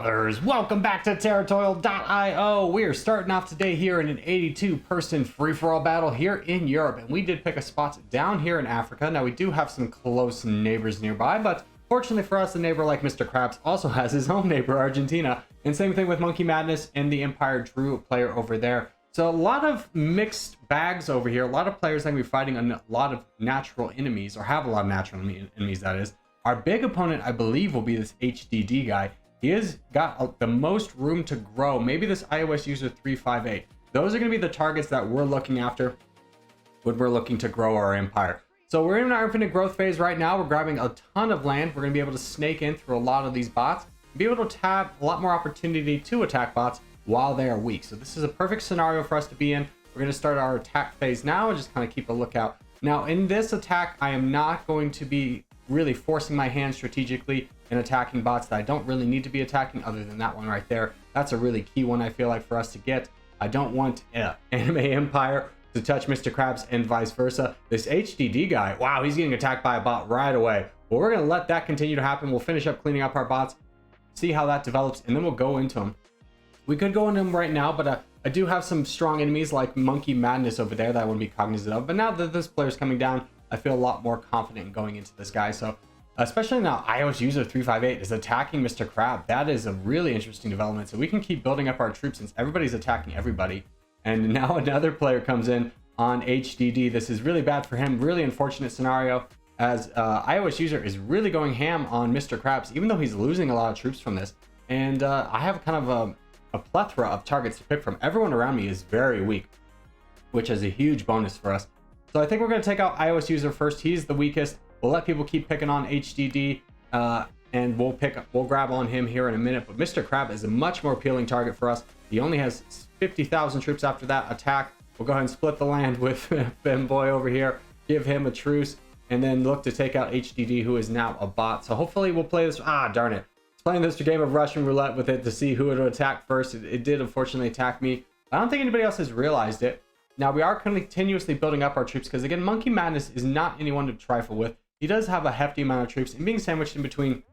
brothers, welcome back to Territorial IO. We are starting off today here in an 82-person free-for-all battle here in Europe, and we did pick a spot down here in Africa. Now we do have some close neighbors nearby, but fortunately for us, the neighbor like Mr. Krabs also has his own neighbor, Argentina, and same thing with Monkey Madness and the Empire Drew player over there. So a lot of mixed bags over here. A lot of players that can be fighting a lot of natural enemies, or have a lot of natural enemies, that is. Our big opponent, I believe, will be this HDD guy. He has got the most room to grow. Maybe this iOS user 358. Those are going to be the targets that we're looking after when we're looking to grow our empire. So we're in our infinite growth phase right now. We're grabbing a ton of land. We're going to be able to snake in through a lot of these bots, be able to have a lot more opportunity to attack bots while they are weak. So this is a perfect scenario for us to be in. We're going to start our attack phase now and just kind of keep a lookout. Now in this attack, I am not going to be really forcing my hand strategically and attacking bots that I don't really need to be attacking, other than that one right there. That's a really key one, I feel like, for us to get. I don't want Anime Empire to touch Mr. Krabs and vice versa. This HDD guy, wow, he's getting attacked by a bot right away. Well, we're going to let that continue to happen. We'll finish up cleaning up our bots, see how that develops, and then we'll go into him. We could go into him right now, but I do have some strong enemies like Monkey Madness over there that I want to be cognizant of. But now that this player's coming down, I feel a lot more confident in going into this guy. So especially now iOS user 358 is attacking Mr. Krab. That is a really interesting development. So we can keep building up our troops since everybody's attacking everybody. And now another player comes in on HDD. This is really bad for him. Really unfortunate scenario, as iOS user is really going ham on Mr. Krabs, even though he's losing a lot of troops from this. And I have kind of a plethora of targets to pick from. Everyone around me is very weak, which is a huge bonus for us. So I think we're going to take out iOS user first. He's the weakest. We'll let people keep picking on HDD, and we'll grab on him here in a minute. But Mr. Krab is a much more appealing target for us. He only has 50,000 troops after that attack. We'll go ahead and split the land with Femboy over here, give him a truce, and then look to take out HDD, who is now a bot. So hopefully we'll play this. Ah, darn it. Playing this game of Russian roulette with it to see who it would attack first. It did unfortunately attack me. I don't think anybody else has realized it. Now we are continuously building up our troops, because again, Monkey Madness is not anyone to trifle with. He does have a hefty amount of troops, and being sandwiched in between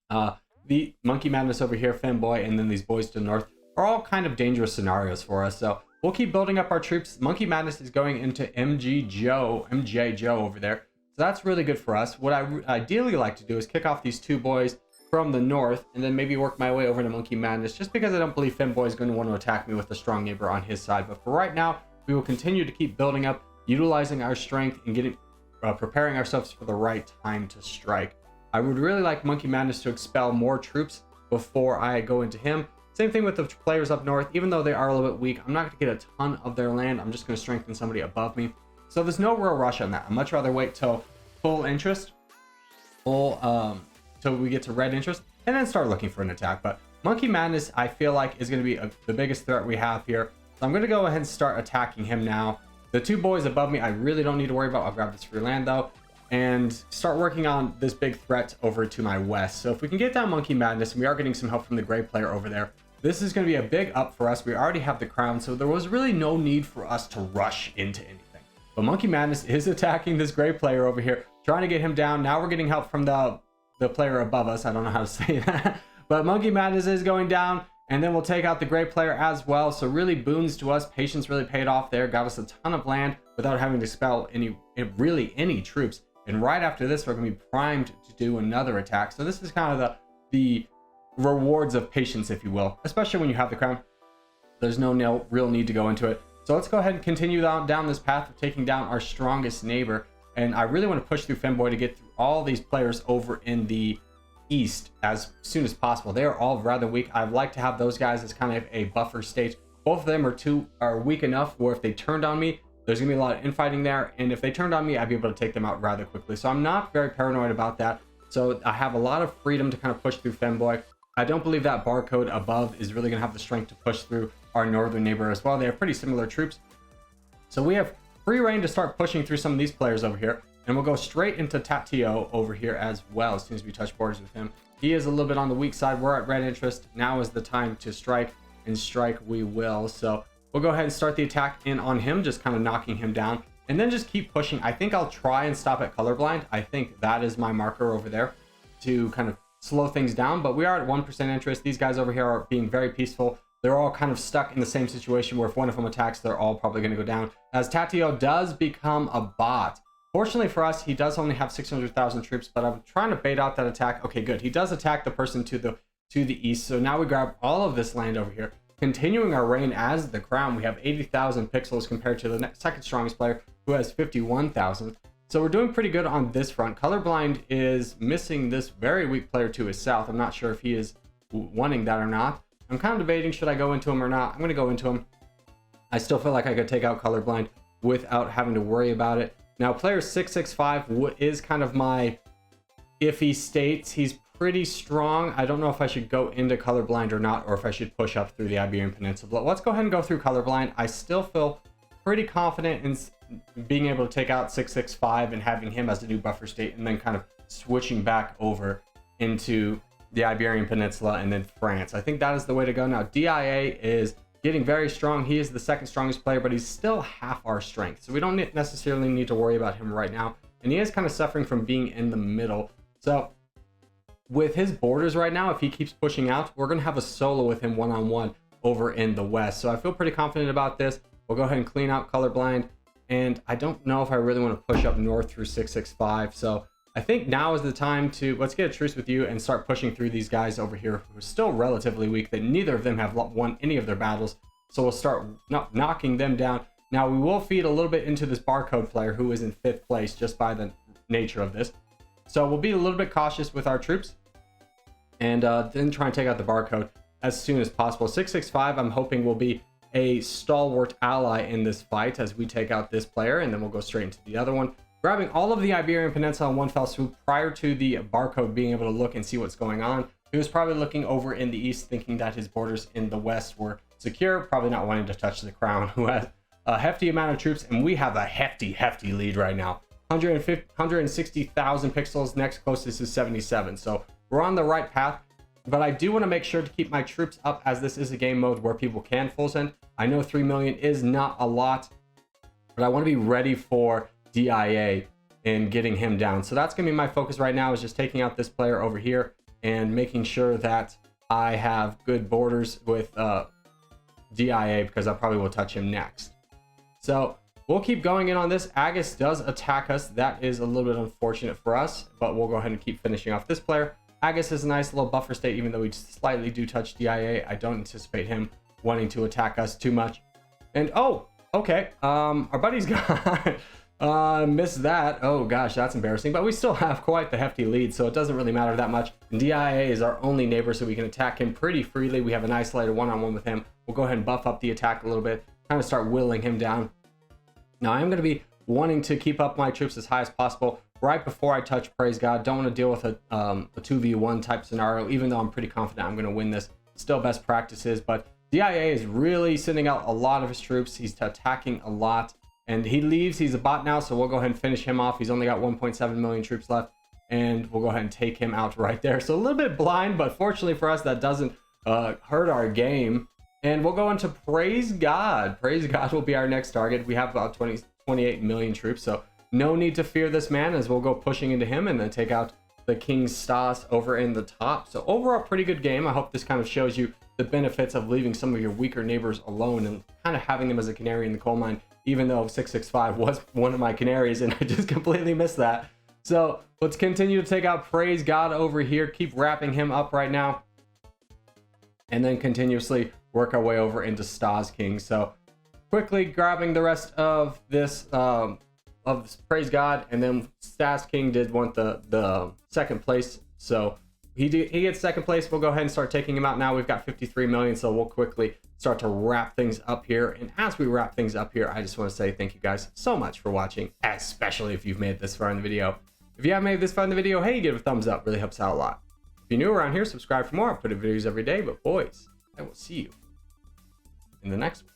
the Monkey Madness over here, Femboy, and then these boys to the north are all kind of dangerous scenarios for us. So we'll keep building up our troops. Monkey Madness is going into MJ Joe over there. So that's really good for us. What I ideally like to do is kick off these two boys from the north, and then maybe work my way over to Monkey Madness, just because I don't believe Femboy is going to want to attack me with a strong neighbor on his side. But for right now, we will continue to keep building up, utilizing our strength, and getting preparing ourselves for the right time to strike. I would really like Monkey Madness to expel more troops before I go into him. Same thing with the players up north. Even though they are a little bit weak, I'm not going to get a ton of their land. I'm just going to strengthen somebody above me. So there's no real rush on that. I'd much rather wait till full interest, till we get to red interest, and then start looking for an attack. But Monkey Madness, I feel like, is going to be the biggest threat we have here. So I'm going to go ahead and start attacking him now. The two boys above me, I really don't need to worry about. I'll grab this free land though, and start working on this big threat over to my west. So if we can get down Monkey Madness, and we are getting some help from the gray player over there, this is going to be a big up for us. We already have the crown, so there was really no need for us to rush into anything. But Monkey Madness is attacking this gray player over here, trying to get him down. Now we're getting help from the player above us. I don't know how to say that. But Monkey Madness is going down, and then we'll take out the gray player as well. So really boons to us. Patience really paid off there. Got us a ton of land without having to expel any troops. And right after this, we're going to be primed to do another attack. So this is kind of the rewards of patience, if you will, especially when you have the crown. There's no real need to go into it. So let's go ahead and continue down this path of taking down our strongest neighbor. And I really want to push through Femboy to get through all these players over in the east as soon as possible. They are all rather weak. I'd like to have those guys as kind of a buffer stage. Both of them are weak enough where if they turned on me, there's gonna be a lot of infighting there, and if they turned on me, I'd be able to take them out rather quickly. So I'm not very paranoid about that. So I have a lot of freedom to kind of push through Femboy. I don't believe that barcode above is really gonna have the strength to push through our northern neighbor as well. They have pretty similar troops, so we have free reign to start pushing through some of these players over here. And we'll go straight into Tatio over here as well as soon as we touch borders with him. He is a little bit on the weak side. We're at red interest. Now is the time to strike, and strike we will. So we'll go ahead and start the attack in on him, just kind of knocking him down, and then just keep pushing. I think I'll try and stop at colorblind. I think that is my marker over there to kind of slow things down, but we are at 1% interest. These guys over here are being very peaceful. They're all kind of stuck in the same situation where if one of them attacks, they're all probably going to go down. As Tatio does become a bot. Fortunately for us, he does only have 600,000 troops, but I'm trying to bait out that attack. Okay, good. He does attack the person to the east. So now we grab all of this land over here, continuing our reign as the crown. We have 80,000 pixels compared to the second strongest player, who has 51,000. So we're doing pretty good on this front. Colorblind is missing this very weak player to his south. I'm not sure if he is wanting that or not. I'm kind of debating, should I go into him or not? I'm going to go into him. I still feel like I could take out Colorblind without having to worry about it. Now, player 665 is kind of my iffy states. He's pretty strong. I don't know if I should go into Colorblind or not, or if I should push up through the Iberian Peninsula. Let's go ahead and go through Colorblind. I still feel pretty confident in being able to take out 665 and having him as the new buffer state, and then kind of switching back over into the Iberian Peninsula and then France. I think that is the way to go. Now, DIA is getting very strong. He is the second strongest player, but he's still half our strength. So we don't necessarily need to worry about him right now. And he is kind of suffering from being in the middle. So with his borders right now, if he keeps pushing out, we're going to have a solo with him one-on-one over in the west. So I feel pretty confident about this. We'll go ahead and clean out Colorblind. And I don't know if I really want to push up north through 665. So I think now is the time to, let's get a truce with you and start pushing through these guys over here who are still relatively weak, that neither of them have won any of their battles. So we'll start knocking them down. Now we will feed a little bit into this barcode player who is in 5th place just by the nature of this. So we'll be a little bit cautious with our troops and then try and take out the barcode as soon as possible. 665 I'm hoping will be a stalwart ally in this fight as we take out this player, and then we'll go straight into the other one. Grabbing all of the Iberian Peninsula in one fell swoop prior to the barcode being able to look and see what's going on. He was probably looking over in the east, thinking that his borders in the west were secure, probably not wanting to touch the crown, who has a hefty amount of troops, and we have a hefty lead right now. 160,000 pixels, next closest is 77, so we're on the right path. But I do want to make sure to keep my troops up, as this is a game mode where people can full send. I know 3 million is not a lot, but I want to be ready for DIA and getting him down. So that's going to be my focus right now, is just taking out this player over here and making sure that I have good borders with DIA, because I probably will touch him next. So we'll keep going in on this. Agus does attack us. That is a little bit unfortunate for us, but we'll go ahead and keep finishing off this player. Agus is a nice little buffer state, even though we slightly do touch DIA. I don't anticipate him wanting to attack us too much. And oh, okay, our buddy's gone. Missed that. Oh gosh, that's embarrassing, but we still have quite the hefty lead, so it doesn't really matter that much. And DIA is our only neighbor, so we can attack him pretty freely. We have an isolated one-on-one with him. We'll go ahead and buff up the attack a little bit, kind of start whittling him down. Now I am going to be wanting to keep up my troops as high as possible right before I touch Praise God. Don't want to deal with a 2v1 type scenario, even though I'm pretty confident I'm going to win this. Still best practices, but DIA is really sending out a lot of his troops. He's attacking a lot. And he leaves. He's a bot now, so we'll go ahead and finish him off. He's only got 1.7 million troops left, and we'll go ahead and take him out right there. So a little bit blind, but fortunately for us, that doesn't hurt our game. And we'll go into Praise God. Praise God will be our next target. We have about 28 million troops, so no need to fear this man, as we'll go pushing into him and then take out the King Stas over in the top. So overall, pretty good game. I hope this kind of shows you the benefits of leaving some of your weaker neighbors alone and kind of having them as a canary in the coal mine, even though 665 was one of my canaries and I just completely missed that. So let's continue to take out Praise God over here, keep wrapping him up right now, and then continuously work our way over into Stas King. So quickly grabbing the rest of this Praise God, and then Stas King did want the second place, so he gets second place. We'll go ahead and start taking him out now. We've got 53 million, so we'll quickly start to wrap things up here. And as we wrap things up here, I just want to say thank you guys so much for watching, especially if you've made it this far in the video. If you haven't made it this far in the video, hey, give it a thumbs up, really helps out a lot. If you're new around here, subscribe for more. I put videos every day, but boys, I will see you in the next one.